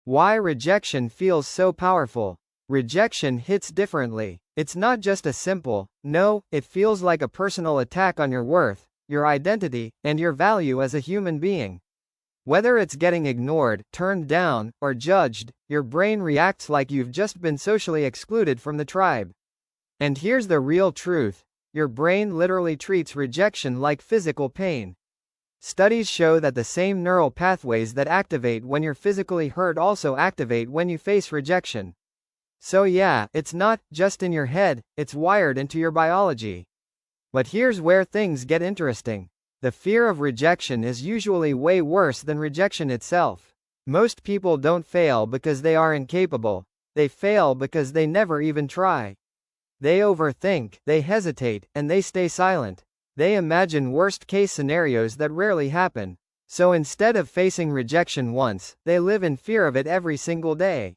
Why rejection feels so powerful. Rejection hits differently. It's not just a simple no, it feels like a personal attack on your worth, your identity, and your value as a human being. Whether it's getting ignored, turned down, or judged, your brain reacts like you've just been socially excluded from the tribe. And here's the real truth. Your brain literally treats rejection like physical pain. Studies show that the same neural pathways that activate when you're physically hurt also activate when you face rejection. So yeah, it's not just in your head, it's wired into your biology. But here's where things get interesting. The fear of rejection is usually way worse than rejection itself. Most people don't fail because they are incapable. They fail because they never even try. They overthink, they hesitate, and they stay silent. They imagine worst-case scenarios that rarely happen. So instead of facing rejection once, they live in fear of it every single day.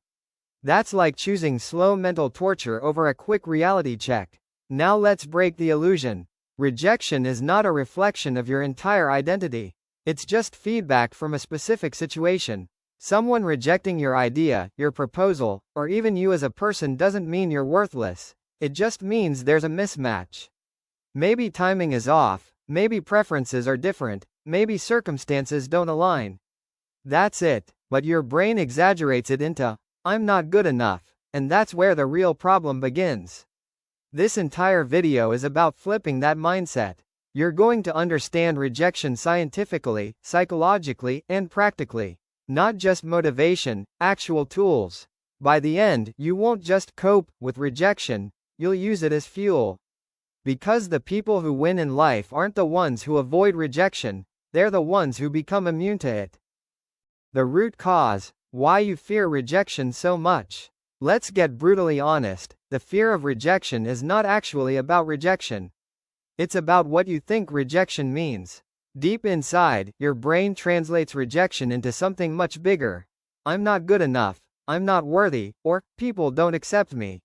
That's like choosing slow mental torture over a quick reality check. Now let's break the illusion. Rejection is not a reflection of your entire identity. It's just feedback from a specific situation. Someone rejecting your idea, your proposal, or even you as a person doesn't mean you're worthless. It just means there's a mismatch. Maybe timing is off, maybe preferences are different, maybe circumstances don't align. That's it, but your brain exaggerates it into, I'm not good enough, and that's where the real problem begins. This entire video is about flipping that mindset. You're going to understand rejection scientifically, psychologically, and practically. Not just motivation, actual tools. By the end, you won't just cope with rejection, you'll use it as fuel. Because the people who win in life aren't the ones who avoid rejection, they're the ones who become immune to it. The root cause, why you fear rejection so much. Let's get brutally honest, the fear of rejection is not actually about rejection. It's about what you think rejection means. Deep inside, your brain translates rejection into something much bigger. I'm not good enough, I'm not worthy, or, people don't accept me.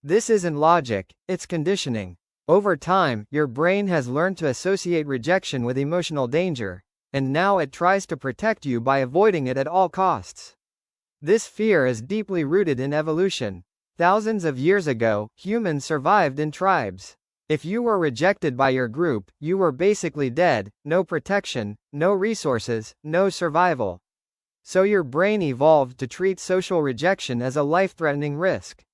This isn't logic, it's conditioning. Over time, your brain has learned to associate rejection with emotional danger, and now it tries to protect you by avoiding it at all costs. This fear is deeply rooted in evolution. Thousands of years ago, humans survived in tribes. If you were rejected by your group, you were basically dead, no protection, no resources, no survival. So your brain evolved to treat social rejection as a life-threatening risk.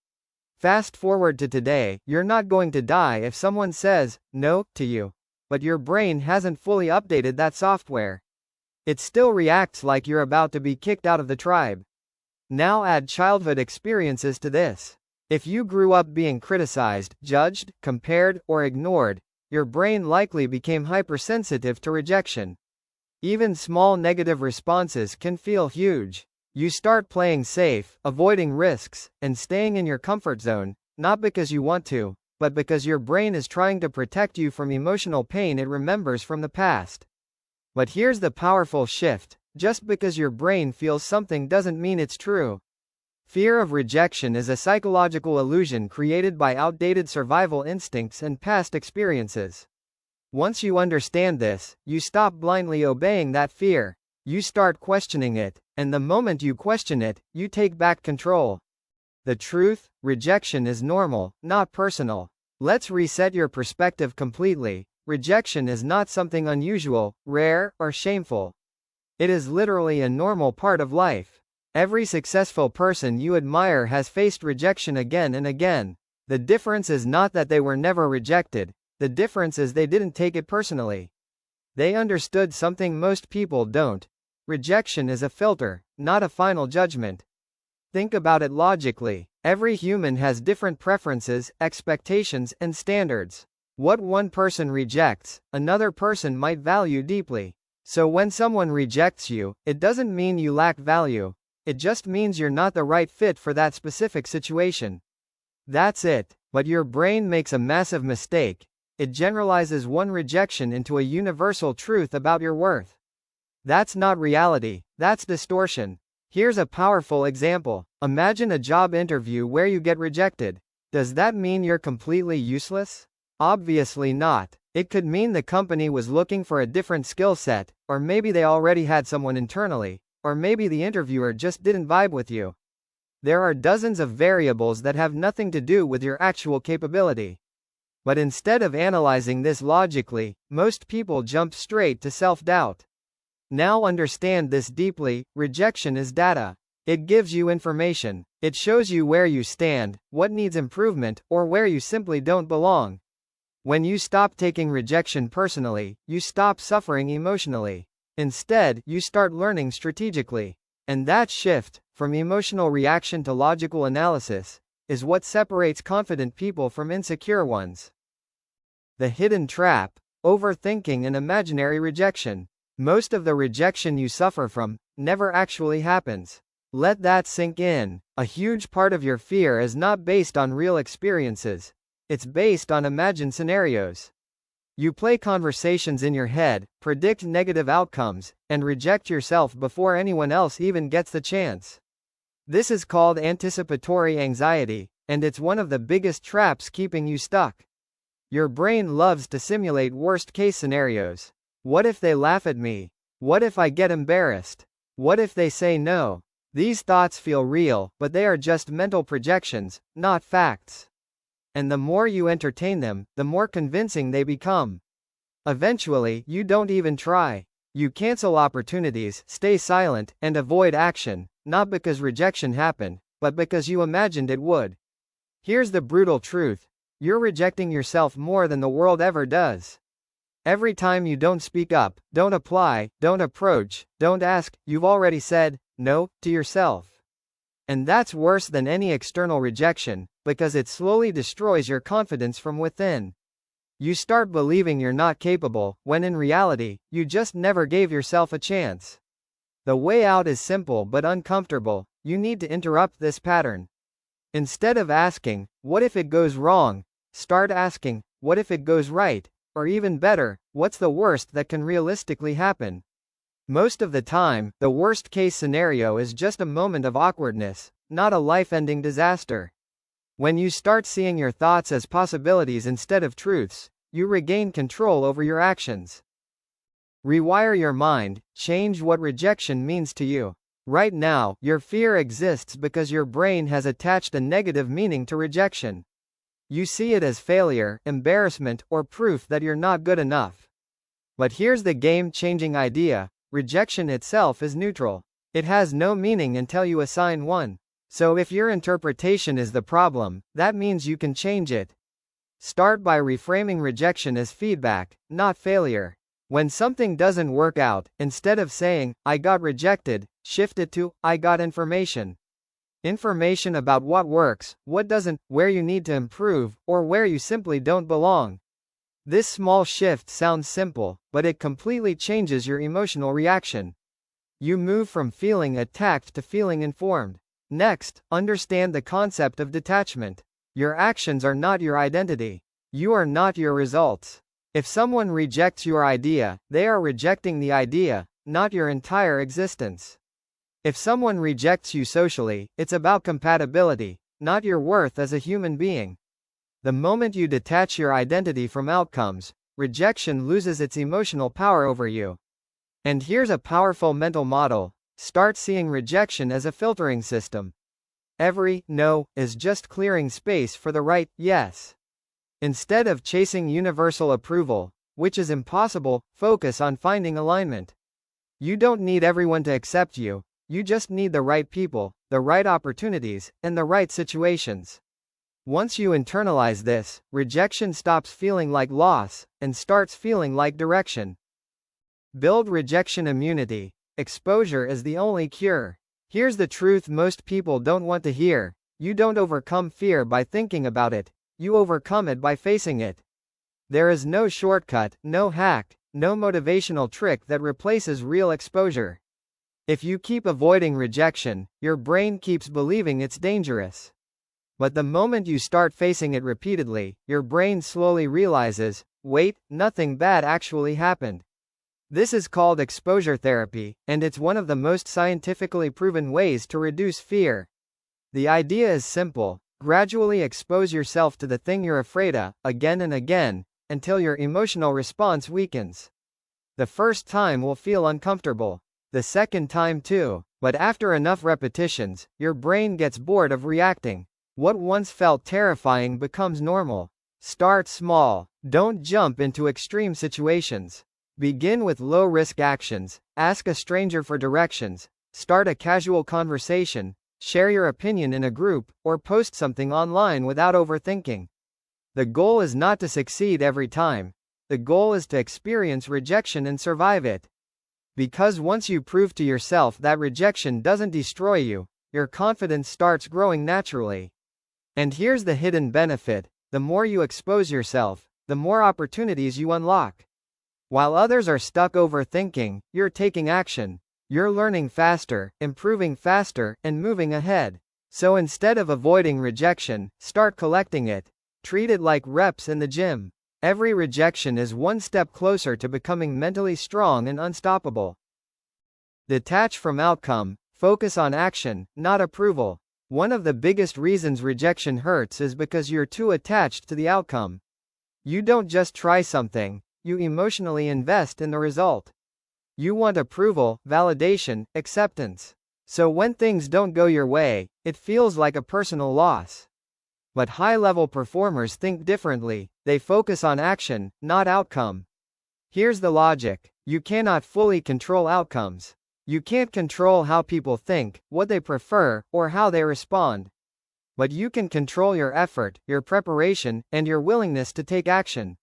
Fast forward to today, you're not going to die if someone says no to you. But your brain hasn't fully updated that software. It still reacts like you're about to be kicked out of the tribe. Now add childhood experiences to this. If you grew up being criticized, judged, compared, or ignored, your brain likely became hypersensitive to rejection. Even small negative responses can feel huge. You start playing safe, avoiding risks, and staying in your comfort zone, not because you want to, but because your brain is trying to protect you from emotional pain it remembers from the past. But here's the powerful shift. Just because your brain feels something doesn't mean it's true. Fear of rejection is a psychological illusion created by outdated survival instincts and past experiences. Once you understand this, you stop blindly obeying that fear. You start questioning it, and the moment you question it, you take back control. The truth, rejection is normal, not personal. Let's reset your perspective completely. Rejection is not something unusual, rare, or shameful. It is literally a normal part of life. Every successful person you admire has faced rejection again and again. The difference is not that they were never rejected, the difference is they didn't take it personally. They understood something most people don't. Rejection is a filter, not a final judgment. Think about it logically. Every human has different preferences, expectations, and standards. What one person rejects, another person might value deeply. So when someone rejects you, it doesn't mean you lack value. It just means you're not the right fit for that specific situation. That's it. But your brain makes a massive mistake. It generalizes one rejection into a universal truth about your worth. That's not reality, that's distortion. Here's a powerful example. Imagine a job interview where you get rejected. Does that mean you're completely useless? Obviously not. It could mean the company was looking for a different skill set, or maybe they already had someone internally. or maybe the interviewer just didn't vibe with you. There are dozens of variables that have nothing to do with your actual capability. But instead of analyzing this logically, most people jump straight to self-doubt. Now understand this deeply: rejection is data. It gives you information. It shows you where you stand, what needs improvement, or where you simply don't belong. When you stop taking rejection personally, you stop suffering emotionally. Instead, you start learning strategically. And that shift, from emotional reaction to logical analysis, is what separates confident people from insecure ones. The hidden trap: overthinking and imaginary rejection. Most of the rejection you suffer from never actually happens. Let that sink in. A huge part of your fear is not based on real experiences. It's based on imagined scenarios. You play conversations in your head, predict negative outcomes, and reject yourself before anyone else even gets the chance. This is called anticipatory anxiety, and it's one of the biggest traps keeping you stuck. Your brain loves to simulate worst-case scenarios. What if they laugh at me? What if I get embarrassed? What if they say no? These thoughts feel real, but they are just mental projections, not facts. And the more you entertain them, the more convincing they become. Eventually, you don't even try. You cancel opportunities, stay silent, and avoid action, not because rejection happened, but because you imagined it would. Here's the brutal truth: you're rejecting yourself more than the world ever does. Every time you don't speak up, don't apply, don't approach, don't ask, you've already said no to yourself. And that's worse than any external rejection, because it slowly destroys your confidence from within. You start believing you're not capable, when in reality, you just never gave yourself a chance. The way out is simple but uncomfortable. You need to interrupt this pattern. Instead of asking, what if it goes wrong? Start asking, what if it goes right? Or even better, what's the worst that can realistically happen? Most of the time, the worst-case scenario is just a moment of awkwardness, not a life-ending disaster. When you start seeing your thoughts as possibilities instead of truths, you regain control over your actions. Rewire your mind. Change what rejection means to you. Right now, your fear exists because your brain has attached a negative meaning to rejection. You see it as failure, embarrassment, or proof that you're not good enough. But here's the game-changing idea: rejection itself is neutral. It has no meaning until you assign one. So if your interpretation is the problem, that means you can change it. Start by reframing rejection as feedback, not failure. When something doesn't work out, instead of saying, "I got rejected," shift it to, "I got information." Information about what works, what doesn't, where you need to improve, or where you simply don't belong. This small shift sounds simple, but it completely changes your emotional reaction. You move from feeling attacked to feeling informed. Next, understand the concept of detachment. Your actions are not your identity. You are not your results. If someone rejects your idea, they are rejecting the idea, not your entire existence. If someone rejects you socially, it's about compatibility, not your worth as a human being. The moment you detach your identity from outcomes, rejection loses its emotional power over you. And here's a powerful mental model: start seeing rejection as a filtering system. Every no is just clearing space for the right yes. Instead of chasing universal approval, which is impossible, focus on finding alignment. You don't need everyone to accept you. You just need the right people, the right opportunities, and the right situations. Once you internalize this, rejection stops feeling like loss, and starts feeling like direction. Build rejection immunity. Exposure is the only cure. Here's the truth most people don't want to hear: you don't overcome fear by thinking about it, you overcome it by facing it. There is no shortcut, no hack, no motivational trick that replaces real exposure. If you keep avoiding rejection, your brain keeps believing it's dangerous. But the moment you start facing it repeatedly, your brain slowly realizes, wait, nothing bad actually happened. This is called exposure therapy, and it's one of the most scientifically proven ways to reduce fear. The idea is simple: gradually expose yourself to the thing you're afraid of, again and again, until your emotional response weakens. The first time will feel uncomfortable. The second time too. But after enough repetitions, your brain gets bored of reacting. What once felt terrifying becomes normal. Start small. Don't jump into extreme situations. Begin with low-risk actions. Ask a stranger for directions. Start a casual conversation. Share your opinion in a group, or post something online without overthinking. The goal is not to succeed every time. The goal is to experience rejection and survive it. Because once you prove to yourself that rejection doesn't destroy you, your confidence starts growing naturally. And here's the hidden benefit: the more you expose yourself, the more opportunities you unlock. While others are stuck overthinking, you're taking action. You're learning faster, improving faster, and moving ahead. So instead of avoiding rejection, start collecting it. Treat it like reps in the gym. Every rejection is one step closer to becoming mentally strong and unstoppable. Detach from outcome, focus on action, not approval. One of the biggest reasons rejection hurts is because you're too attached to the outcome. You don't just try something, you emotionally invest in the result. You want approval, validation, acceptance. So when things don't go your way, it feels like a personal loss. But high-level performers think differently. They focus on action, not outcome. Here's the logic: you cannot fully control outcomes. You can't control how people think, what they prefer, or how they respond. But you can control your effort, your preparation, and your willingness to take action.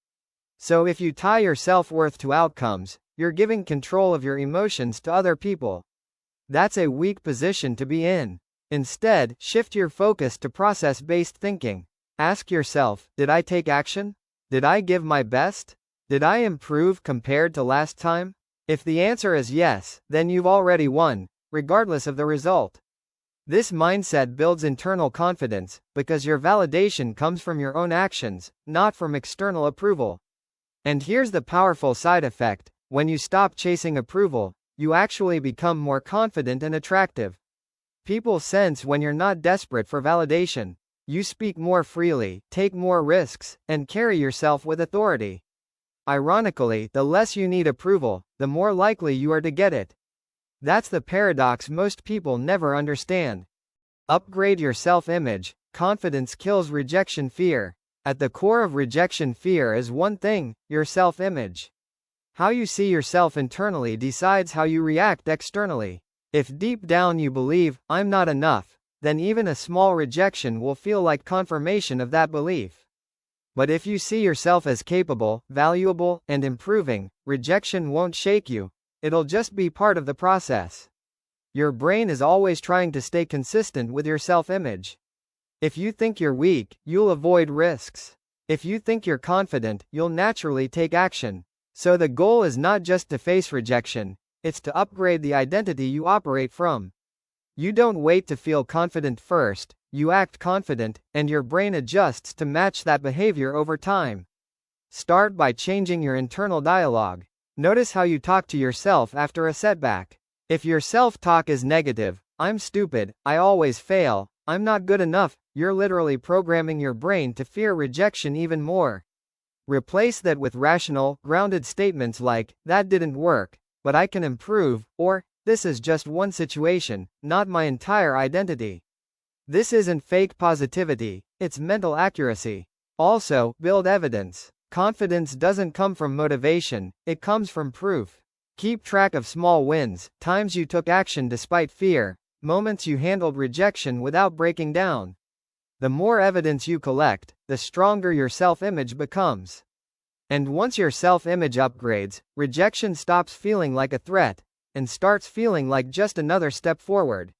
So if you tie your self-worth to outcomes, you're giving control of your emotions to other people. That's a weak position to be in. Instead, shift your focus to process-based thinking. Ask yourself, did I take action? Did I give my best? Did I improve compared to last time? If the answer is yes, then you've already won, regardless of the result. This mindset builds internal confidence, because your validation comes from your own actions, not from external approval. And here's the powerful side effect: when you stop chasing approval, you actually become more confident and attractive. People sense when you're not desperate for validation. You speak more freely, take more risks, and carry yourself with authority. Ironically, the less you need approval, the more likely you are to get it. That's the paradox most people never understand. Upgrade your self-image. Confidence kills rejection fear. At the core of rejection fear is one thing: your self-image. How you see yourself internally decides how you react externally. If deep down you believe, "I'm not enough," then even a small rejection will feel like confirmation of that belief. But if you see yourself as capable, valuable, and improving, rejection won't shake you. It'll just be part of the process. Your brain is always trying to stay consistent with your self-image. If you think you're weak, you'll avoid risks. If you think you're confident, you'll naturally take action. So the goal is not just to face rejection, it's to upgrade the identity you operate from. You don't wait to feel confident first, you act confident, and your brain adjusts to match that behavior over time. Start by changing your internal dialogue. Notice how you talk to yourself after a setback. If your self-talk is negative, "I'm stupid, I always fail, I'm not good enough," you're literally programming your brain to fear rejection even more. Replace that with rational, grounded statements like, "That didn't work, but I can improve," or, "This is just one situation, not my entire identity." This isn't fake positivity, it's mental accuracy. Also, build evidence. Confidence doesn't come from motivation, it comes from proof. Keep track of small wins, times you took action despite fear, moments you handled rejection without breaking down. The more evidence you collect, the stronger your self-image becomes. And once your self-image upgrades, rejection stops feeling like a threat, and starts feeling like just another step forward.